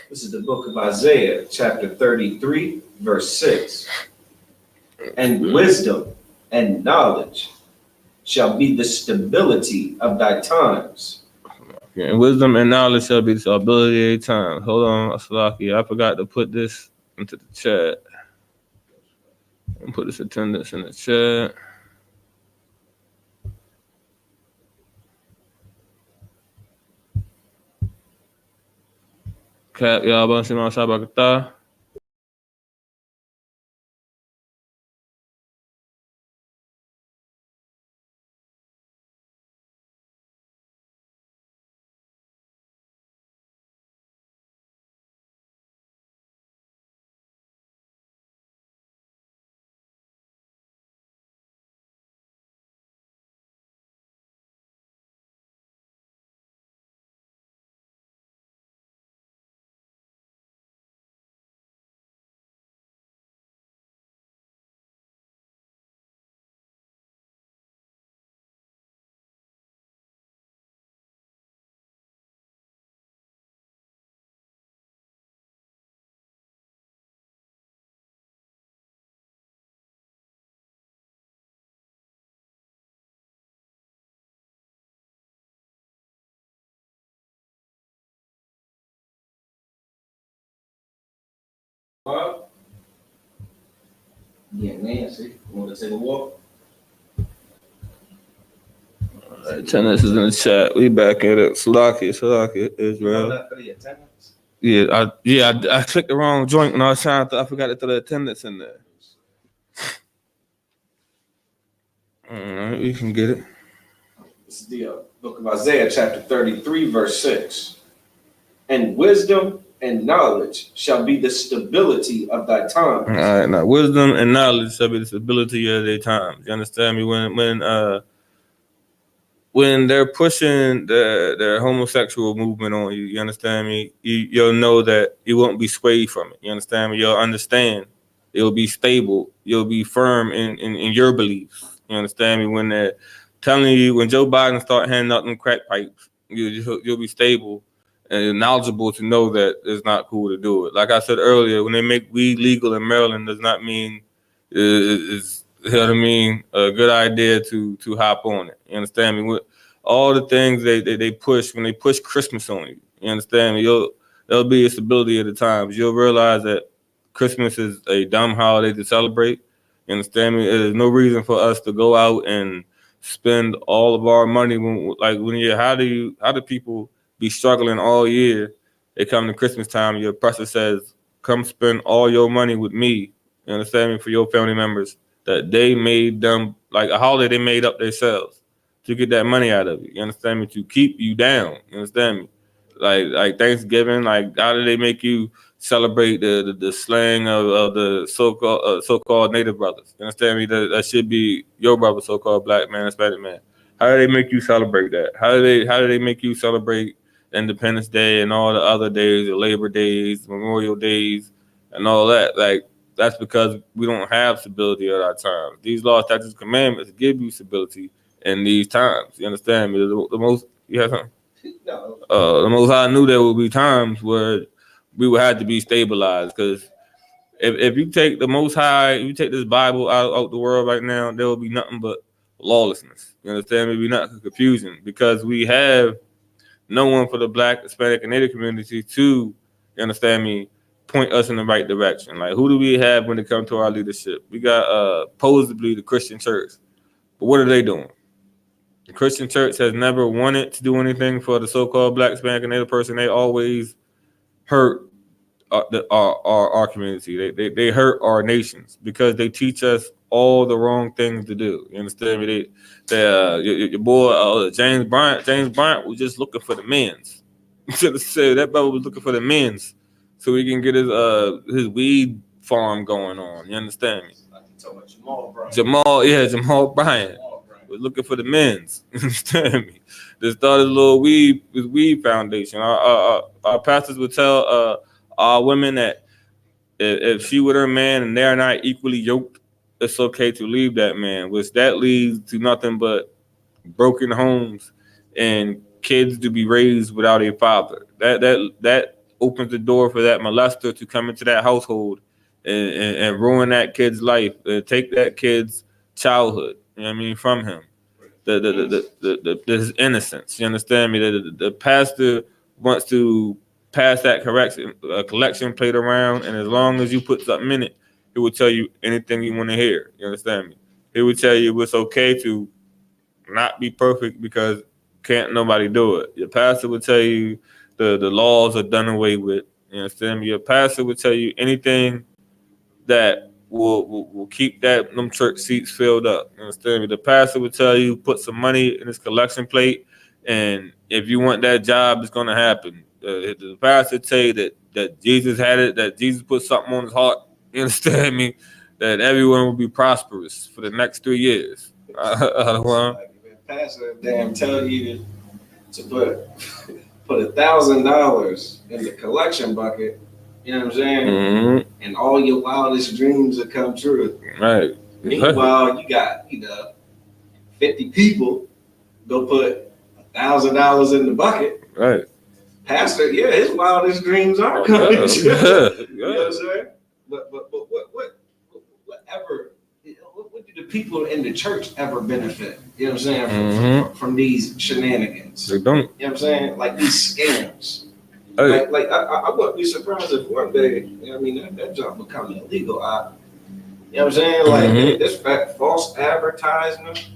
This is the book of Isaiah, chapter 33, verse 6. And wisdom and knowledge shall be the stability of thy times. And wisdom and knowledge shall be the stability of thy times. Hold on, Aslaki. I forgot to put this into the chat. And put this attendance in the chat. Cap, y'all about to see my Shabakata. Yeah, Nancy, you want to take a walk? Attendance is in the chat. We back at it. Salaki, Israel. I clicked the wrong joint when I was trying to. I forgot to throw the attendance in there. All right, we can get it. This is the book of Isaiah, chapter 33, verse 6. And wisdom and knowledge shall be the stability of thy times. All right, now wisdom and knowledge shall be the stability of their times. You understand me? When they're pushing their homosexual movement on you, you understand me? You'll know that you won't be swayed from it. You understand me? You'll understand. You'll be stable. You'll be firm in your beliefs. You understand me? When they're telling you, when Joe Biden start handing out them crack pipes, you'll be stable and knowledgeable to know that it's not cool to do it. Like I said earlier, when they make weed legal in Maryland, does not mean it's, you know what I mean, a good idea to hop on it. You understand me? With all the things they push, when they push Christmas on you, you understand me? There'll be a stability at the times. You'll realize that Christmas is a dumb holiday to celebrate. You understand me? There's no reason for us to go out and spend all of our money how do people be struggling all year? They come to Christmas time, your oppressor says, come spend all your money with me. You understand me? For your family members that they made them like a holiday they made up themselves to get that money out of you. You understand me? To keep you down. You understand me? Like Thanksgiving, like how do they make you celebrate the slaying of the so-called Native brothers? You understand me? That should be your brother, so-called black man, Hispanic man. How do they make you celebrate that? How do they make you celebrate Independence Day and all the other days, the Labor Days, Memorial Days, and all that? Like that's because we don't have stability at our times. These laws, statutes, commandments give you stability in these times. You understand me? The most you have something. No. The Most High knew there would be times where we would have to be stabilized, because if you take the Most High, you take this Bible out the world right now, there will be nothing but lawlessness. You understand? Maybe not confusion, because we have no one for the Black, Hispanic, and Native community to, you understand me, point us in the right direction. Like, who do we have when it comes to our leadership? We got supposedly the Christian church, but what are they doing? The Christian church has never wanted to do anything for the so-called Black, Hispanic, and Native person. They always hurt our community. They hurt our nations because they teach us all the wrong things to do. You understand me? Your boy James Bryant was just looking for the men's. That brother was looking for the men's so he can get his weed farm going on. You understand me? Jamal Bryant. Was looking for the men's. You understand me? They started a little weed foundation. Our pastors would tell our women that if she with her man and they're not equally yoked, it's okay to leave that man, which that leads to nothing but broken homes and kids to be raised without a father. That opens the door for that molester to come into that household and ruin that kid's life, and take that kid's childhood. You know what I mean, from him, his innocence. You understand me? The pastor wants to pass that collection plate around, and as long as you put something in it, he will tell you anything you want to hear. You understand me? He will tell you it's okay to not be perfect because can't nobody do it. Your pastor will tell you the laws are done away with. You understand me? Your pastor will tell you anything that will keep them church seats filled up. You understand me? The pastor will tell you put some money in his collection plate, and if you want that job, it's gonna happen. The pastor tell you that Jesus had it, that Jesus put something on his heart. You understand me? That everyone will be prosperous for the next 3 years. Like if a pastor damn tell you to put $1,000 in the collection bucket. You know what I'm saying? Mm-hmm. And all your wildest dreams will come true. Right. Meanwhile, you got 50 people go put $1,000 in the bucket. Right. Pastor, his wildest dreams are coming true. You know what I'm saying? But what do the people in the church ever benefit? You know what I'm saying? From these shenanigans. They don't. You know what I'm saying? Like these scams. Hey. Like I wouldn't be surprised if one day, that job become illegal. You know what I'm saying? Like this false advertisement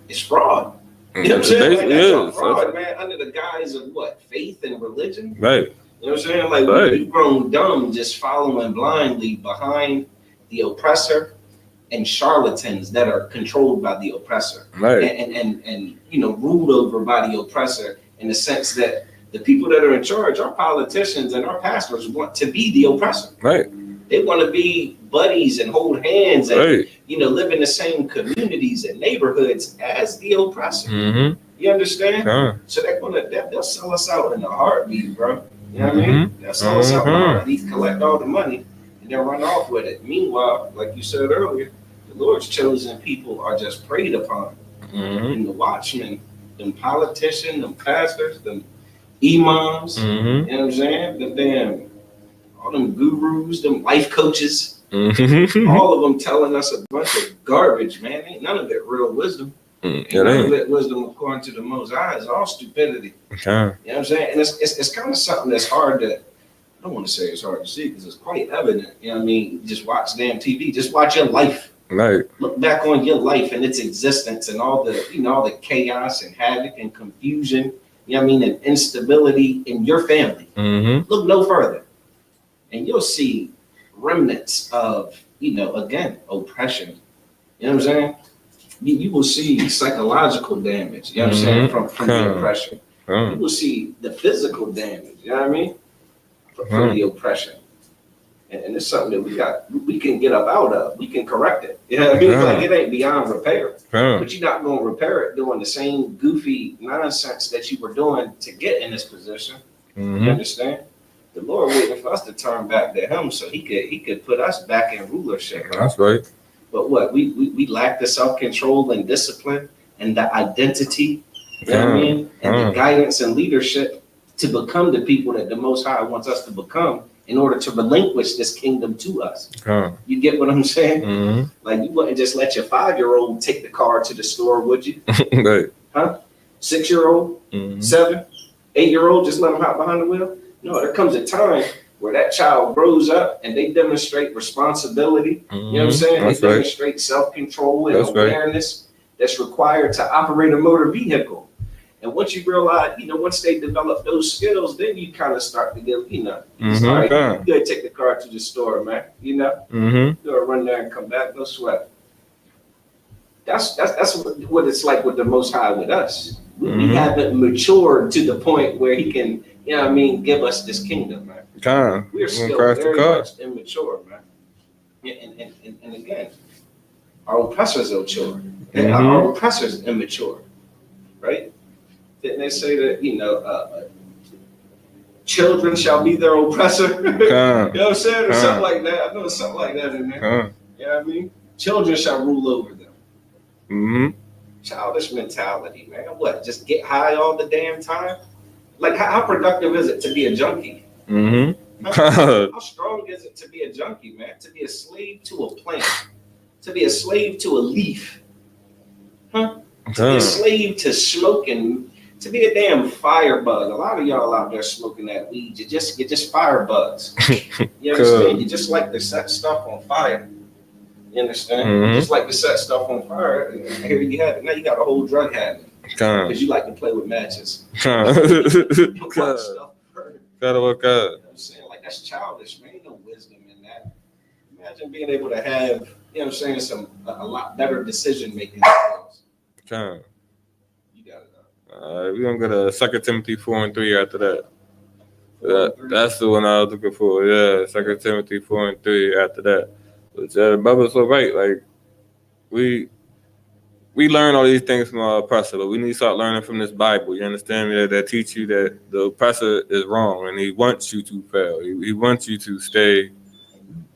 is fraud. You know what I'm saying? Like, that's fraud, man, under the guise of what? Faith and religion? Right. You know what I'm saying? Like we've grown dumb just following blindly behind the oppressor and charlatans that are controlled by the oppressor. Right. And ruled over by the oppressor, in the sense that the people that are in charge, our politicians and our pastors, want to be the oppressor. Right. They want to be buddies and hold hands and live in the same communities and neighborhoods as the oppressor. Mm-hmm. You understand? Yeah. So they'll sell us out in a heartbeat, bro. You know what I mean? They'll sell us out in a heartbeat, collect all the money, and then run off with it. Meanwhile, like you said earlier, The Lord's chosen people are just preyed upon. Mm-hmm. And the watchmen, them politicians, them pastors, them imams, Mm-hmm. you know what I'm saying? The damn, all them gurus, them life coaches, Mm-hmm. all of them telling us a bunch of garbage, man. Ain't none of it real wisdom. It None of ain't. it wisdom according to the Most High. It's all stupidity. Okay. You know what I'm saying? And it's kind of something that's hard to, I don't want to say it's hard to see because it's quite evident. You know what I mean? You just watch damn TV. Just watch your life. Right. Look back on your life and its existence and all the, you know, all the chaos and havoc and confusion, you know what I mean, and instability in your family. Mm-hmm. Look no further. And you'll see remnants of, you know, again, oppression. You know what I'm saying? You will see psychological damage, you know what I'm saying, from the oppression. You will see the physical damage, you know what I mean, from the oppression. And it's something that we can get up out of. We can correct it. You know what I mean? Like, it ain't beyond repair. But you're not going to repair it doing the same goofy nonsense that you were doing to get in this position. Mm-hmm. You understand? The Lord waiting for us to turn back to Him so He could put us back in rulership. Right? That's right. But what we lack the self-control and discipline and the identity, you know what I mean, and the guidance and leadership to become the people that the Most High wants us to become in order to relinquish this kingdom to us. You get what I'm saying? Mm-hmm. Like, you wouldn't just let your 5-year-old take the car to the store, would you? Right. Huh? 6-year-old, Mm-hmm. 7, 8-year-old, just let them hop behind the wheel? No, there comes a time where that child grows up and they demonstrate responsibility. Mm-hmm. You know what I'm saying? That's They right. demonstrate self-control and That's right. awareness that's required to operate a motor vehicle. And once you realize, you know, once they develop those skills, then you kind of start to get, you know, Mm-hmm. all right, Okay. you gotta take the car to the store, man. You know, Mm-hmm. you gotta run there and come back, no sweat. That's what it's like with the Most High with us. We Mhm. haven't matured to the point where He can, you know what I mean, give us this kingdom, man. Okay. We're still crash the very car. much immature, man. Yeah, and again, our oppressors are immature. And Mhm. our oppressors immature, right? Didn't they say that, you know, children shall be their oppressor? You know what I'm saying? Or something like that. I know it's something like that in there. You know what I mean? Children shall rule over them. Mm-hmm. Childish mentality, man. What? Just get high all the damn time? Like, how productive is it to be a junkie? Mm-hmm. How strong is it to be a junkie, man? To be a slave to a plant, to be a slave to a leaf, huh? To be a slave to smoking, to be a damn firebug. A lot of y'all out there smoking that weed, you're just firebugs. You understand? You just like to set stuff on fire. You understand? You just like to set stuff on fire. And here you have it. Now you got a whole drug habit because you like to play with matches. Watch stuff burn. Gotta work out. You know what I'm saying? Like, that's childish, man. Ain't no wisdom in that. Imagine being able to have, you know what I'm saying, a lot better decision making skills. Okay. You got it. We're gonna go to 2 Timothy 4:3 after that. That's the one I was looking for. Yeah, 2 Timothy 4:3 after that. But brother's so right. Like, we learn all these things from our oppressor, but we need to start learning from this Bible. You understand me? That teach you that the oppressor is wrong and he wants you to fail. He wants you to stay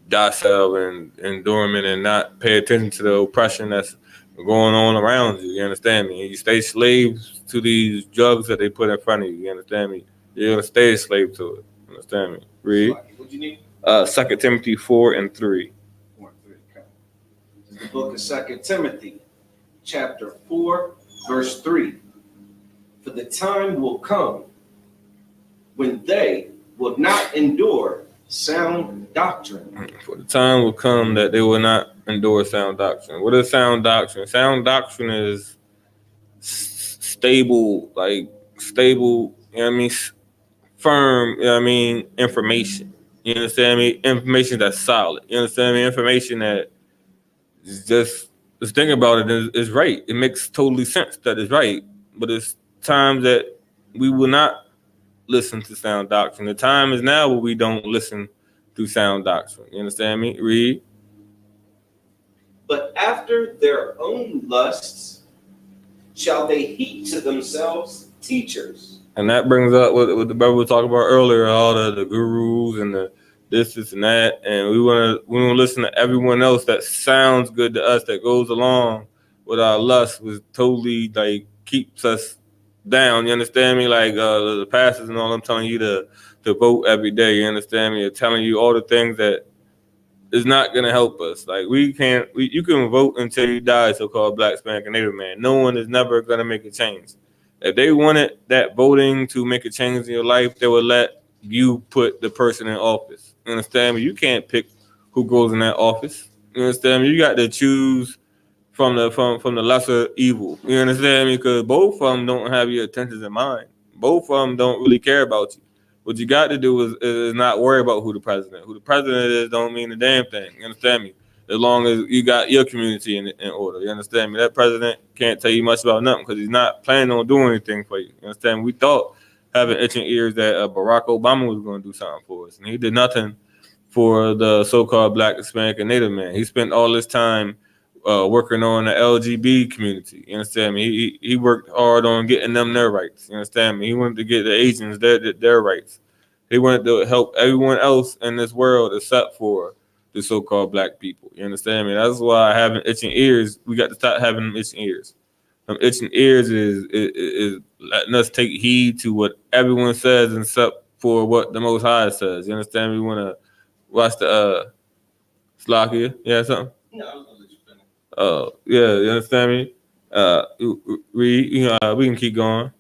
docile and dormant and not pay attention to the oppression that's going on around you. You understand me? You stay slaves to these drugs that they put in front of you. You understand me? You're gonna stay a slave to it. You understand me? Read. What you need? 2 Timothy 4:3. 4:3. Okay. This is the book of 2 Timothy, chapter 4, verse 3. For the time will come when they will not endure sound doctrine. For the time will come that they will not endure sound doctrine. What is sound doctrine? Sound doctrine is stable, you know what I mean, firm, you know what I mean, information. You understand me? Information that's solid. You understand me? Information that is just thinking about it is right. It makes totally sense that it's right. But it's times that we will not listen to sound doctrine. The time is now where we don't listen to sound doctrine. You understand me? Read. But after their own lusts shall they heap to themselves teachers. And that brings up what the brother was talking about earlier, all the gurus and the this and that, and we want to listen to everyone else that sounds good to us, that goes along with our lust, was totally like keeps us down. You understand me? Like the pastors and all, I'm telling you to vote every day. You understand me? They're telling you all the things that is not gonna help us. Like you can vote until you die, so-called Black, Hispanic, and Native man. No one is never gonna make a change. If they wanted that voting to make a change in your life, they would let you put the person in office. You understand me? You can't pick who goes in that office. You understand me? You got to choose from the lesser evil. You understand me? Because both of them don't have your intentions in mind. Both of them don't really care about you. What you got to do is not worry about who the president is. Don't mean a damn thing. You understand me? As long as you got your community in order. You understand me? That president can't tell you much about nothing because he's not planning on doing anything for you. You understand me? We thought, having itching ears, that Barack Obama was going to do something for us, and he did nothing for the so-called Black, Hispanic, and Native man. He spent all his time working on the LGBT community. You understand me? He worked hard on getting them their rights. You understand me? He wanted to get the Asians their rights. He wanted to help everyone else in this world except for the so-called Black people. You understand me? That's why having itching ears, we got to stop having them itching ears. Them itching ears is letting us take heed to what everyone says except for what the Most High says. You understand me? We want to watch the Slakia. Yeah, something? No, I'm gonna let you finish. Yeah, you understand me? We can keep going.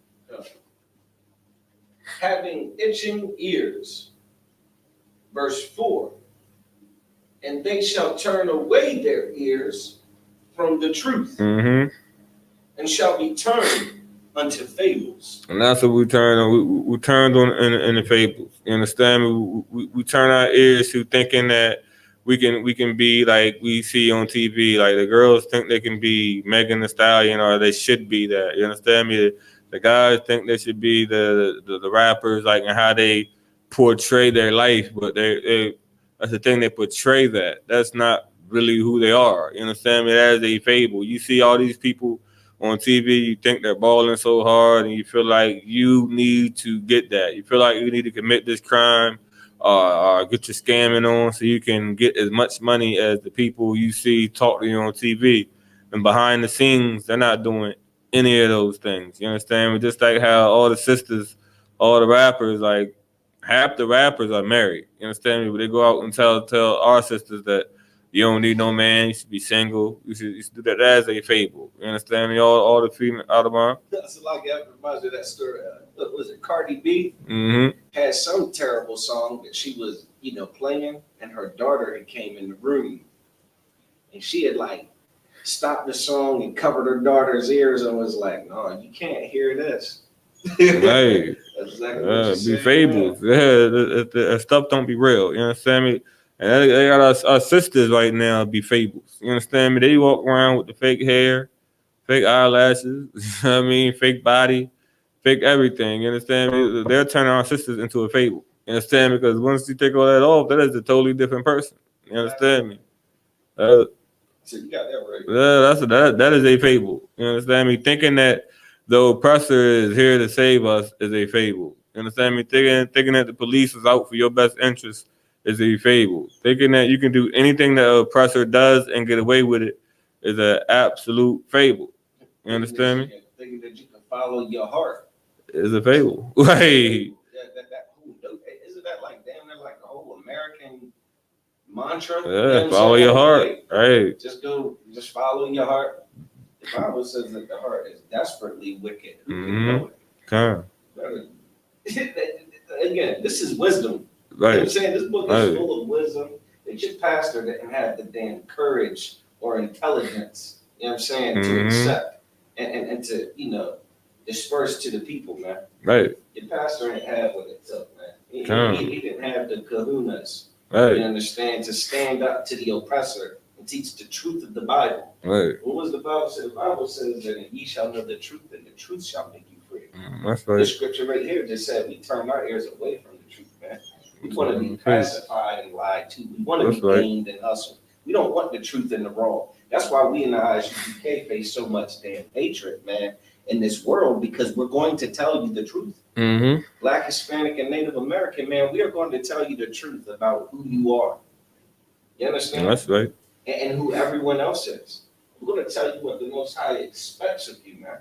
Having itching ears. Verse 4. And they shall turn away their ears from the truth, Mm-hmm. and shall be turned unto fables. And that's what we turned on. We turned on in the fables. You understand me? We turn our ears to thinking that we can be like we see on TV. Like the girls think they can be Megan Thee Stallion, or they should be that. You understand me? The guys think they should be the rappers, like, and how they portray their life, but they that's the thing, they portray that. That's not really who they are. You understand me? That is a fable. You see all these people on TV, you think they're balling so hard, and you feel like you need to get that. You feel like you need to commit this crime or get your scamming on so you can get as much money as the people you see talk to you on TV. And behind the scenes, they're not doing any of those things. You understand me? Just like how all the sisters, all the rappers, like half the rappers are married. You understand me? But they go out and tell our sisters that you don't need no man. You should be single. You should do that. That is a fable. You understand me? All the female out of mine. That's like that reminds me of that story. What was it? Cardi B Mm-hmm. had some terrible song that she was, playing, and her daughter had came in the room, and she had like stopped the song and covered her daughter's ears and was like, "No, you can't hear this." Right. That's exactly what Be fables. The stuff don't be real. You understand me? And they got our sisters right now be fables. You understand me? They walk around with the fake hair, fake eyelashes, you know what I mean, fake body, fake everything. You understand me? They're turning our sisters into a fable. You understand me? Because once you take all that off, that is a totally different person. You understand me? So you got that right. That is a fable. You understand me? Thinking that the oppressor is here to save us is a fable. You understand me? Thinking that the police is out for your best interest is a fable. Thinking that you can do anything that an oppressor does and get away with it is an absolute fable. You understand me? Thinking that you can follow your heart It's a fable. Right. Isn't that like damn near like the whole American mantra? Yeah, follow your heart. Right. Just follow your heart. The Bible says that the heart is desperately wicked. Who can know it? Again, this is wisdom. Right. You know what I'm saying? This book is full of wisdom. It's your pastor didn't have the damn courage or intelligence, you know what I'm saying, to accept and to, disperse to the people, man. Right. Your pastor ain't have what it took, man. He didn't have the kahunas, Right. you understand, to stand up to the oppressor and teach the truth of the Bible. Right. What was the Bible say? The Bible says that ye shall know the truth, and the truth shall make you free. That's right. This scripture right here just said we turn our ears away from the truth, man. We want to be pacified and lied to. We want to be gained and hustled. We don't want the truth and the wrong. That's why we in the ISUPK face so much damn hatred, man. in this world because we're going to tell you the truth. Mm-hmm. Black, Hispanic, and Native American, man, we are going to tell you the truth about who you are. You understand? That's right. And who everyone else is. We're going to tell you what the Most High expects of you, man.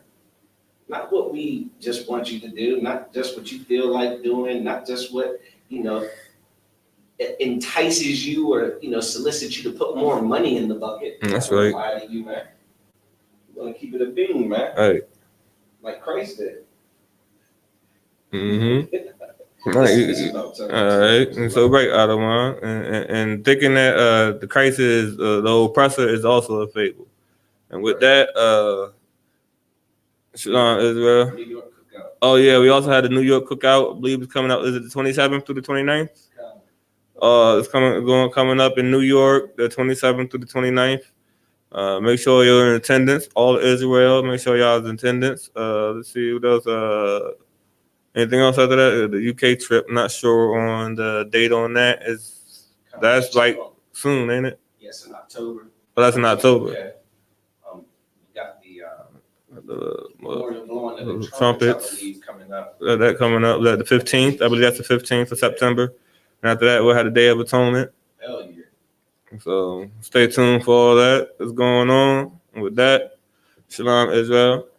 Not what we just want you to do, not just what you feel like doing, not just what, entices you or, solicits you to put more money in the bucket. That's right. Lie to you, man. We're going to keep it a bean, man. Hey. Like Christ did. Mm-hmm. All right. And so right, Adawan, and thinking that the Christ is the oppressor is also a fable. And with that, Shalom Israel. New York cookout. Oh yeah, we also had the New York cookout. I believe it's coming up. Is it the 27th through the 29th? It's coming up in New York, the 27th through the 29th. Make sure you're in attendance. All Israel, make sure y'all in attendance. Let's see what else. Anything else after that? The UK trip. Not sure on the date on that. That's like soon, ain't it? Yes, in October. Oh, that's in October. Yeah. We got The Memorial blowing of the trumpets. I believe, coming up. that coming up. The 15th. I believe that's the 15th of September. And after that, we'll have the Day of Atonement. Hell yeah. So stay tuned for all that that's going on. And with that, Shalom Israel.